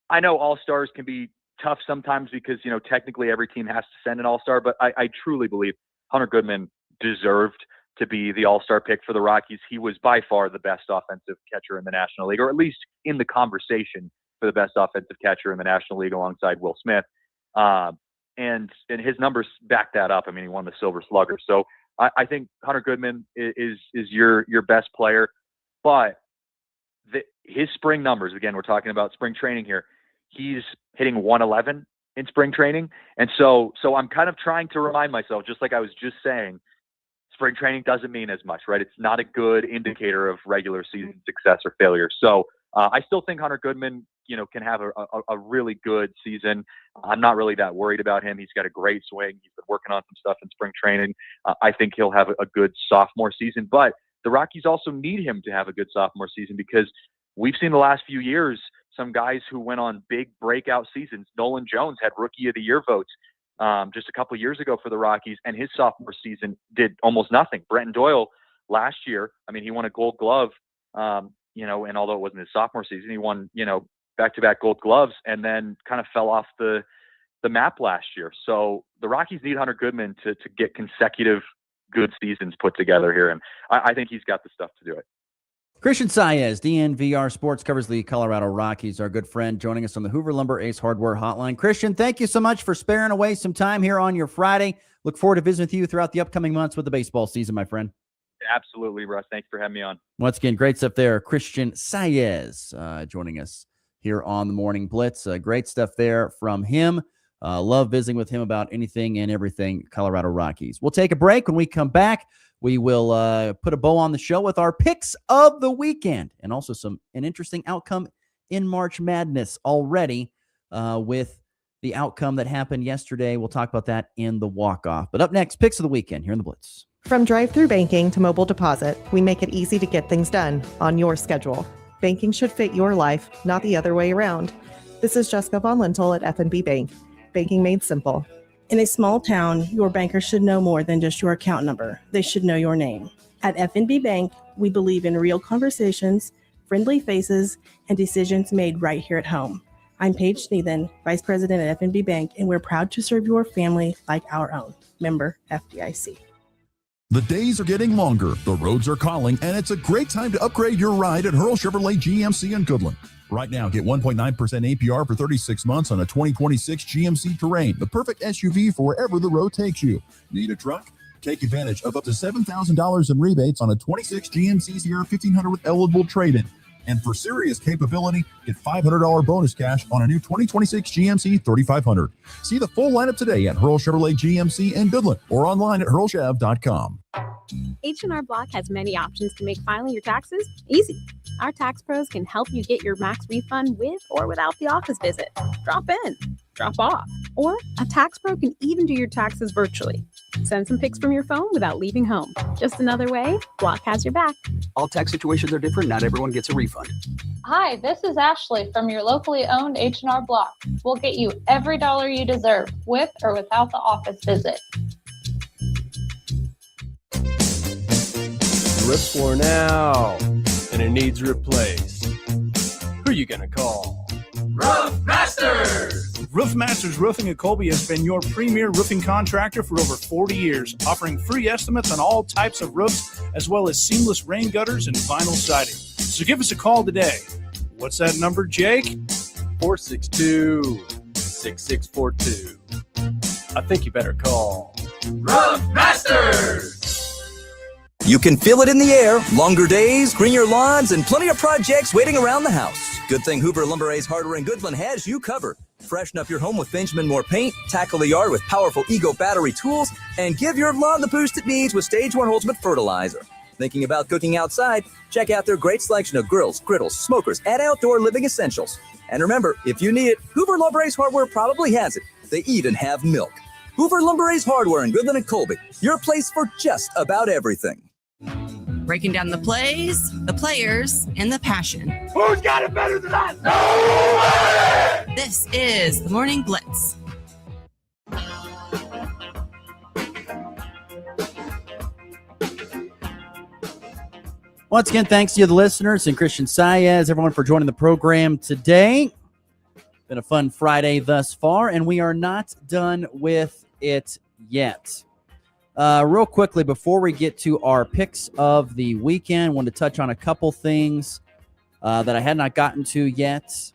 I know All-Stars can be tough sometimes because, technically every team has to send an All-Star, but I truly believe Hunter Goodman deserved to be the All-Star pick for the Rockies. He was by far the best offensive catcher in the National League, or at least in the conversation for the best offensive catcher in the National League alongside Will Smith. And his numbers back that up. I mean, he won the Silver Slugger. So I think Hunter Goodman is your best player, but his spring numbers, again, we're talking about spring training here. He's hitting 111 in spring training. And so I'm kind of trying to remind myself, just like I was just saying, spring training doesn't mean as much, right? It's not a good indicator of regular season success or failure. So I still think Hunter Goodman, can have a really good season. I'm not really that worried about him. He's got a great swing. He's been working on some stuff in spring training. I think he'll have a good sophomore season, but the Rockies also need him to have a good sophomore season because we've seen the last few years some guys who went on big breakout seasons. Nolan Jones had Rookie of the Year votes just a couple years ago for the Rockies, and his sophomore season did almost nothing. Brenton Doyle last year, he won a Gold Glove, and although it wasn't his sophomore season, he won, back-to-back Gold Gloves and then kind of fell off the map last year. So the Rockies need Hunter Goodman to get consecutive good seasons put together here, and I think he's got the stuff to do it. Christian Saez, DNVR Sports, covers the Colorado Rockies, our good friend, joining us on the Hoover Lumber Ace Hardware Hotline. Christian, thank you so much for sparing away some time here on your Friday. Look forward to visiting with you throughout the upcoming months with the baseball season, my friend. Absolutely, Russ. Thanks for having me on. Once again, great stuff there. Christian Saez joining us here on the Morning Blitz. Great stuff there from him. Love visiting with him about anything and everything Colorado Rockies. We'll take a break. When we come back, we will put a bow on the show with our picks of the weekend and also an interesting outcome in March Madness already with the outcome that happened yesterday. We'll talk about that in the walk-off. But up next, picks of the weekend here in the Blitz. From drive-through banking to mobile deposit, we make it easy to get things done on your schedule. Banking should fit your life, not the other way around. This is Jessica Von Lintel at F&B Bank. Banking made simple. In a small town, your banker should know more than just your account number. They should know your name. At F&B Bank, we believe in real conversations, friendly faces, and decisions made right here at home. I'm Paige Sneathen, Vice President at F&B Bank, and we're proud to serve your family like our own. Member FDIC. The days are getting longer, the roads are calling, and it's a great time to upgrade your ride at Hurl Chevrolet GMC in Goodland. Right now, get 1.9% APR for 36 months on a 2026 GMC Terrain, the perfect SUV for wherever the road takes you. Need a truck? Take advantage of up to $7,000 in rebates on a 26 GMC Sierra 1500 with eligible trade-in. And for serious capability, get $500 bonus cash on a new 2026 GMC 3500. See the full lineup today at Hurl Chevrolet GMC in Goodland or online at hurlchev.com. H&R Block has many options to make filing your taxes easy. Our tax pros can help you get your max refund with or without the office visit. Drop in, drop off, or a tax pro can even do your taxes virtually. Send some pics from your phone without leaving home. Just another way Block has your back. All tax situations are different. Not everyone gets a refund. Hi, this is Ashley from your locally owned H&R Block. We'll get you every dollar you deserve with or without the office visit. Ripp's worn out and it needs replaced. Who you gonna call? Roof Masters! Roof Masters Roofing at Colby has been your premier roofing contractor for over 40 years, offering free estimates on all types of roofs, as well as seamless rain gutters and vinyl siding. So give us a call today. What's that number, Jake? 462-6642. I think you better call Roof Masters! You can feel it in the air. Longer days, greener lawns, and plenty of projects waiting around the house. Good thing Hoover Lumber Ace Hardware in Goodland has you covered. Freshen up your home with Benjamin Moore paint, tackle the yard with powerful Ego battery tools, and give your lawn the boost it needs with Stage 1 Ultimate Fertilizer. Thinking about cooking outside? Check out their great selection of grills, griddles, smokers, and outdoor living essentials. And remember, if you need it, Hoover Lumber Ace Hardware probably has it. They even have milk. Hoover Lumber Ace Hardware in Goodland and Colby, your place for just about everything. Breaking down the plays, the players, and the passion. Who's got it better than us? Nobody! This is the Morning Blitz. Once again, thanks to you, the listeners, and Christian Saez, everyone for joining the program today. Been a fun Friday thus far, and we are not done with it yet. Real quickly, before we get to our picks of the weekend, I wanted to touch on a couple things that I had not gotten to yet.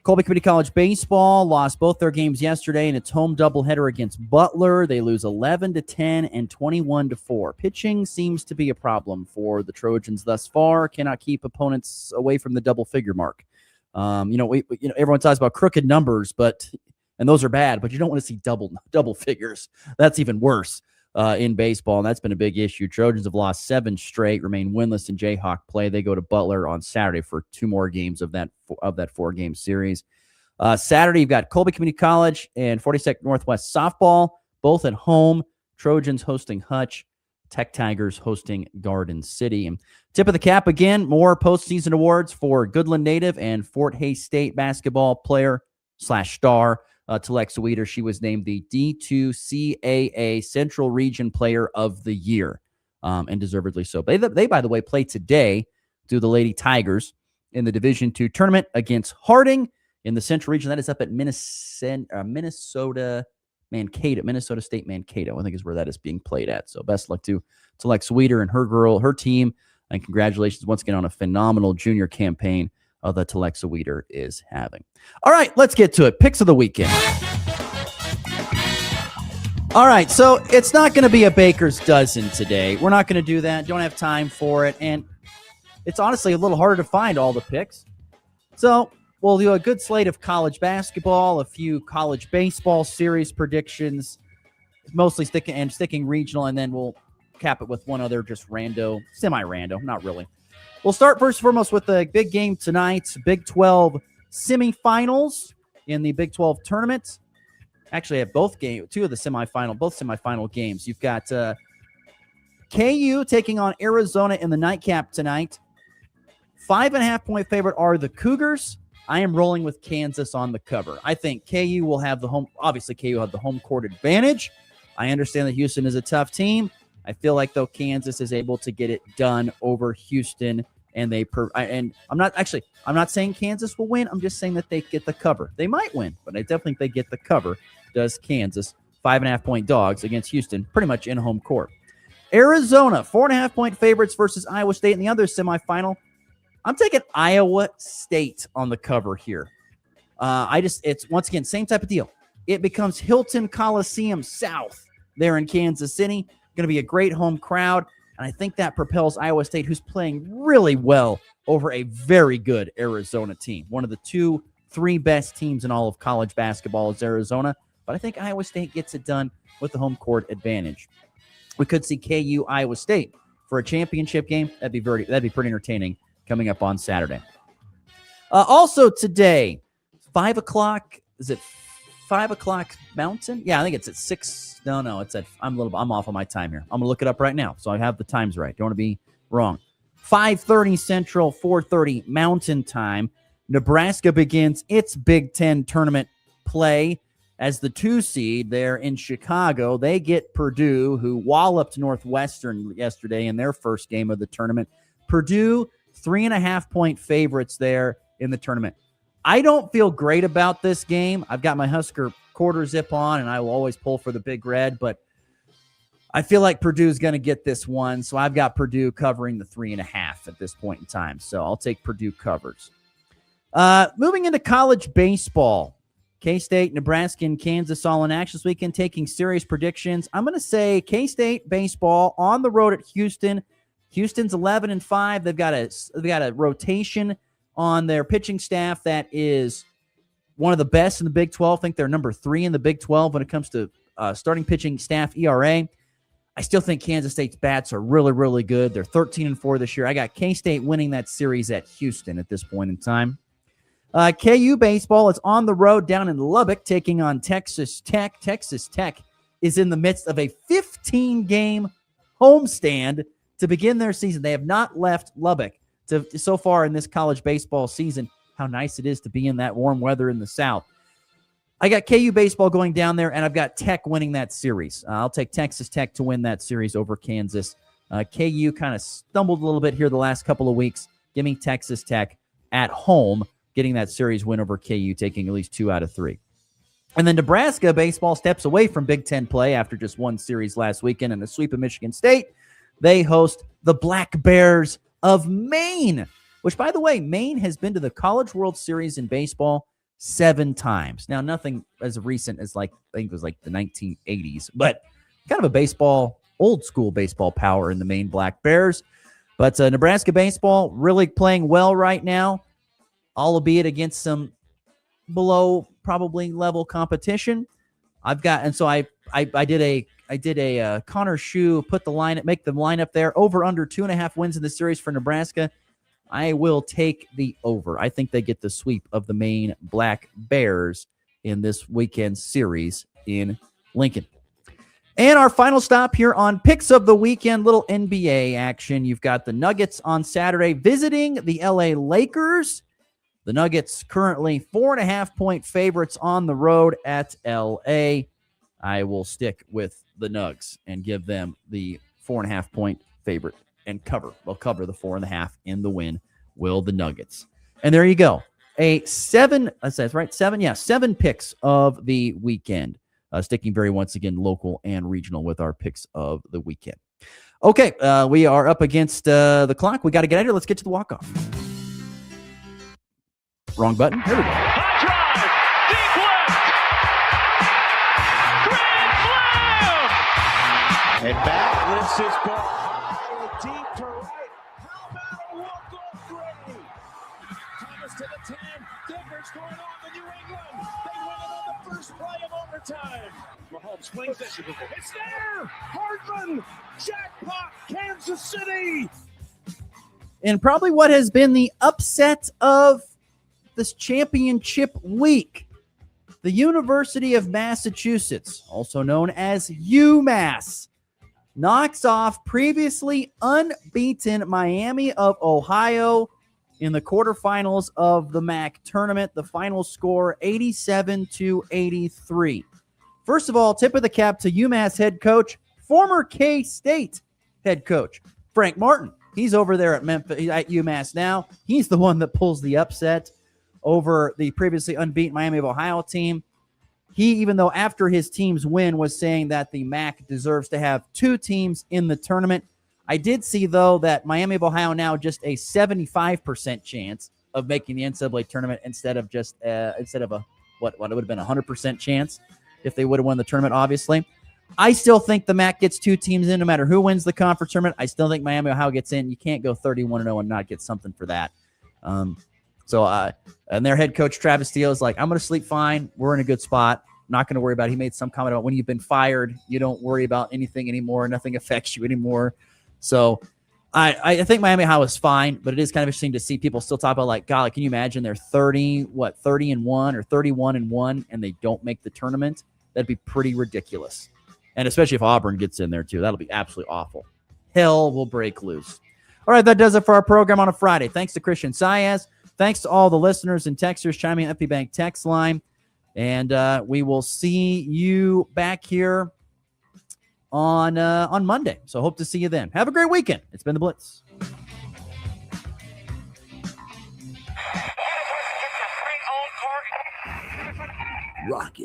Colby Community College baseball lost both their games yesterday in its home doubleheader against Butler. They lose 11-10 and 21-4. Pitching seems to be a problem for the Trojans thus far. Cannot keep opponents away from the double-figure mark. Everyone talks about crooked numbers, and those are bad, but you don't want to see double figures. That's even worse in baseball, and that's been a big issue. Trojans have lost 7 straight, remain winless in Jayhawk play. They go to Butler on Saturday for 2 more games of that 4-game series. Saturday, you've got Colby Community College and 42nd Northwest softball, both at home. Trojans hosting Hutch, Tech Tigers hosting Garden City. And tip of the cap again, more postseason awards for Goodland native and Fort Hays State basketball player /star. Telexa Weeder, she was named the D2CAA Central Region Player of the Year, and deservedly so. They, by the way, play today to the Lady Tigers in the Division II tournament against Harding in the Central Region. That is up at Minnesota State Mankato, I think is where that is being played at. So best luck to Telexa Weeder and her team, and congratulations once again on a phenomenal junior campaign that Telexa Weeder is having. All right, let's get to it. Picks of the weekend. All right, so it's not going to be a baker's dozen today. We're not going to do that. Don't have time for it. And it's honestly a little harder to find all the picks. So we'll do a good slate of college basketball, a few college baseball series predictions, mostly sticking regional, and then we'll cap it with one other just semi-rando, not really. We'll start first and foremost with the big game tonight, Big 12 semifinals in the Big 12 tournament. Actually, I have both semifinal games. You've got KU taking on Arizona in the nightcap tonight. 5.5-point favorite are the Cougars. I am rolling with Kansas on the cover. I think KU will have obviously KU will have the home court advantage. I understand that Houston is a tough team. I feel like, though, Kansas is able to get it done over Houston. And I'm not saying Kansas will win. I'm just saying that they get the cover. They might win, but I definitely think they get the cover. Does Kansas. 5.5-point dogs against Houston, pretty much in home court. Arizona, 4.5-point favorites versus Iowa State in the other semifinal. I'm taking Iowa State on the cover here. It's once again, same type of deal. It becomes Hilton Coliseum South there in Kansas City. Going to be a great home crowd. And I think that propels Iowa State, who's playing really well over a very good Arizona team. One of the 2-3 best teams in all of college basketball is Arizona. But I think Iowa State gets it done with the home court advantage. We could see KU Iowa State for a championship game. That'd be pretty entertaining coming up on Saturday. Also today, 5 o'clock. Is it 5 o'clock Mountain? Yeah, I think it's at 6. No, it's at. I'm off on my time here. I'm gonna look it up right now, so I have the times right. Don't want to be wrong. 5:30 Central, 4:30 Mountain Time. Nebraska begins its Big Ten tournament play as the 2 seed there in Chicago. They get Purdue, who walloped Northwestern yesterday in their first game of the tournament. Purdue, 3.5-point favorites there in the tournament. I don't feel great about this game. I've got my Husker quarter zip on, and I will always pull for the Big Red, but I feel like Purdue's going to get this one, so I've got Purdue covering the 3.5 at this point in time, so I'll take Purdue covers. Moving into college baseball, K-State, Nebraska, and Kansas all in action this weekend, taking serious predictions. I'm going to say K-State baseball on the road at Houston. Houston's 11-5. They've got a rotation on their pitching staff that is one of the best in the Big 12. I think they're number 3 in the Big 12 when it comes to starting pitching staff ERA. I still think Kansas State's bats are really, really good. They're 13-4 this year. I got K-State winning that series at Houston at this point in time. KU baseball is on the road down in Lubbock taking on Texas Tech. Texas Tech is in the midst of a 15-game homestand to begin their season. They have not left Lubbock so far in this college baseball season. How nice it is to be in that warm weather in the South. I got KU baseball going down there, and I've got Tech winning that series. I'll take Texas Tech to win that series over Kansas. KU kind of stumbled a little bit here the last couple of weeks. Give me Texas Tech at home, getting that series win over KU, taking at least 2 out of 3. And then Nebraska baseball steps away from Big Ten play after just one series last weekend in a sweep of Michigan State. They host the Black Bears of Maine, which, by the way, Maine has been to the College World Series in baseball 7 times. Now, nothing as recent as I think it was the 1980s, but kind of a baseball, old school baseball power in the Maine Black Bears. But Nebraska baseball really playing well right now, albeit against some below probably level competition. I did a Connor Shue, make the lineup there, over under 2.5 wins in the series for Nebraska. I will take the over. I think they get the sweep of the Maine Black Bears in this weekend series in Lincoln. And our final stop here on Picks of the Weekend, little NBA action. You've got the Nuggets on Saturday visiting the LA Lakers. The Nuggets currently 4.5-point favorites on the road at LA. I will stick with the Nugs and give them the 4.5-point favorite and cover. They'll cover the 4.5 in the win. Will the Nuggets? And there you go. Seven picks of the weekend. Sticking very once again local and regional with our picks of the weekend. Okay, we are up against the clock. We got to get out of here. Let's get to the walk-off. Wrong button. Here we go. High drive, deep left, grand slam! And back lifts his ball high, deep to right. How about a walk-off Brady? Thomas to the 10. Difference going on in New England. They win it on the first play of overtime. Mahomes swings it. It's there. Hardman. Jackpot. Kansas City. And probably what has been the upset of this championship week. The University of Massachusetts, also known as UMass, knocks off previously unbeaten Miami of Ohio in the quarterfinals of the MAC tournament. The final score 87-83. First of all, tip of the cap to UMass head coach, former K-State head coach Frank Martin. He's over there at UMass now. He's the one that pulls the upset over the previously unbeaten Miami of Ohio team. He, even though after his team's win, was saying that the MAC deserves to have 2 teams in the tournament. I did see, though, that Miami of Ohio now just a 75% chance of making the NCAA tournament instead of what it would have been 100% chance if they would have won the tournament, obviously. I still think the MAC gets 2 teams in no matter who wins the conference tournament. I still think Miami of Ohio gets in. You can't go 31-0 and not get something for that. And their head coach, Travis Steele, is like, I'm going to sleep fine. We're in a good spot. Not going to worry about it. He made some comment about when you've been fired, you don't worry about anything anymore. Nothing affects you anymore. So I think Miami Ohio is fine, but it is kind of interesting to see people still talk about, like, God, can you imagine they're 30-1 or 31-1 and they don't make the tournament? That'd be pretty ridiculous. And especially if Auburn gets in there too. That'll be absolutely awful. Hell will break loose. All right, that does it for our program on a Friday. Thanks to Christian Saez. Thanks to all the listeners and texters chiming in FP Bank text line. And we will see you back here on Monday. So hope to see you then. Have a great weekend. It's been the Blitz. Rocket.